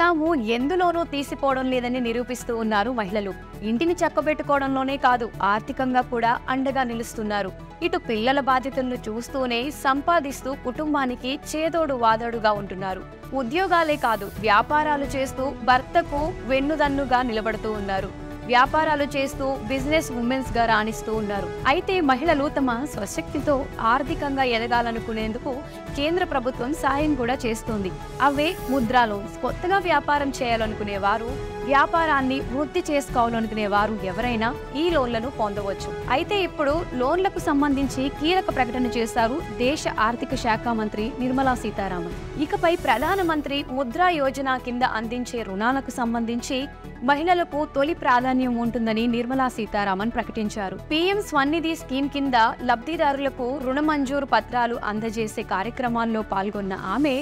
తాము ఎందులోనూ తీసిపోవడం లేదని నిరూపిస్తూ ఉన్నారు మహిళలు. ఇంటిని చక్కబెట్టుకోవడంలోనే కాదు, ఆర్థికంగా కూడా అండగా నిలుస్తున్నారు. ఇటు పిల్లల బాధ్యతలను చూస్తూనే సంపాదిస్తూ కుటుంబానికి చేదోడు వాదోడుగా ఉంటున్నారు. ఉద్యోగాలే కాదు, వ్యాపారాలు చేస్తూ భర్తకు వెన్నుదన్నుగా నిలబడుతూ ఉన్నారు. వ్యాపారాలు చేస్తూ బిజినెస్ ఉమెన్స్ గా రాణిస్తూ ఉన్నారు. అయితే మహిళలు తమ స్వశక్తితో ఆర్థికంగా ఎదగాలనుకునేందుకు కేంద్ర ప్రభుత్వం సాయం కూడా చేస్తోంది. అవే ముద్రా లోన్స్. కొత్తగా వ్యాపారం చేయాలనుకునే వారు, వ్యాపారాన్ని వృద్ధి చేసుకోవాలనుకునే వారు ఎవరైనా ఈ లోన్లను పొందవచ్చు. అయితే ఇప్పుడు లోన్లకు సంబంధించి కీలక ప్రకటన చేశారు దేశ ఆర్థిక శాఖ మంత్రి నిర్మలా సీతారామన్. ఇకపై ప్రధానమంత్రి ముద్రా యోజన కింద అందించే రుణాలకు సంబంధించి మహిళలకు తొలి ప్రాధాన్యం ఉంటుందని నిర్మలా సీతారామన్ ప్రకటించారు. పీఎం స్వనిధి స్కీమ్ కింద లబ్ధిదారులకు రుణ మంజూరు పత్రాలు అందజేసే కార్యక్రమాల్లో పాల్గొన్న ఆమె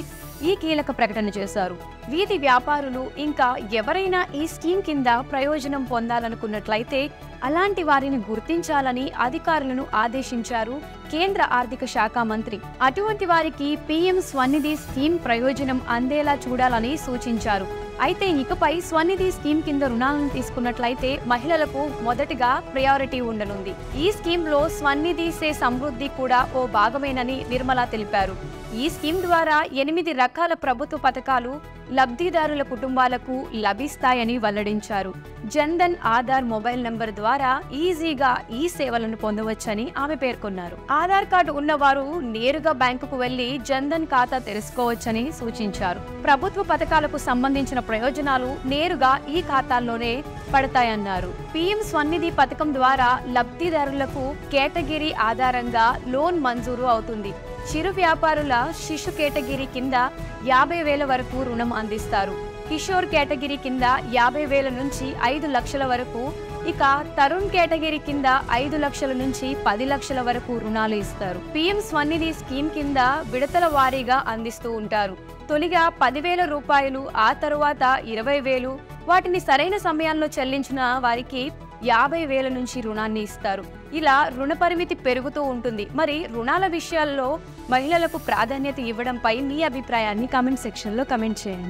ఈ కీలక ప్రకటన చేశారు. వీధి వ్యాపారులు ఇంకా ఎవరైనా ఈ స్కీమ్ కింద ప్రయోజనం పొందాలనుకున్నట్లయితే అలాంటి వారిని గుర్తించాలని అధికారులను ఆదేశించారు కేంద్ర ఆర్థిక శాఖ మంత్రి. అటువంటి వారికి పీఎం స్వనిధి స్కీమ్ ప్రయోజనం అందేలా చూడాలని సూచించారు. అయితే ఇకపై స్వనిధి స్కీమ్ కింద రుణాలను తీసుకున్నట్లయితే మహిళలకు మొదటిగా ప్రయారిటీ ఉండనుంది. ఈ స్కీమ్ లో స్వనిధి సే సమృద్ధి కూడా ఓ భాగమేనని నిర్మలా తెలిపారు. ఈ స్కీమ్ ద్వారా 8 రకాల ప్రభుత్వ పథకాలు లబ్ధిదారుల కుటుంబాలకు లభిస్తాయని వెల్లడించారు. జన్ధన్ ఆధార్ మొబైల్ నంబర్ ద్వారా ఈజీగా ఈ సేవలను పొందవచ్చని ఆమె పేర్కొన్నారు. ఆధార్ కార్డు ఉన్నవారు నేరుగా బ్యాంకుకు వెళ్లి జన్ధన్ ఖాతా తెరుచుకోవచ్చని సూచించారు. ప్రభుత్వ పథకాలకు సంబంధించిన ప్రయోజనాలు నేరుగా ఈ ఖాతాల్లోనే పడతాయన్నారు. పీఎం స్వనిధి పథకం ద్వారా లబ్ధిదారులకు కేటగిరీ ఆధారంగా లోన్ మంజూరు అవుతుంది. చిరు వ్యాపారుల శిశు కేటగిరీ కింద 50,000 వరకు రుణం అందిస్తారు. కిషోర్ కేటగిరీ కింద 50,000 నుంచి 5 లక్షల వరకు, ఇక తరుణ్ కేటగిరీ కింద 5 లక్షల నుంచి 10 లక్షల వరకు రుణాలు ఇస్తారు. పీఎం స్వనిధి స్కీమ్ కింద విడతల వారీగా అందిస్తూ ఉంటారు. తొలిగా 10,000 రూపాయలు, ఆ తరువాత 20,000. వాటిని సరైన సమయాల్లో చెల్లించిన వారికి 50,000 నుంచి రుణాన్ని ఇస్తారు. ఇలా రుణ పరిమితి పెరుగుతూ ఉంటుంది. మరి రుణాల విషయాల్లో మహిళలకు ప్రాధాన్యత ఇవ్వడంపై మీ అభిప్రాయాన్ని కామెంట్ సెక్షన్లో కామెంట్ చేయండి.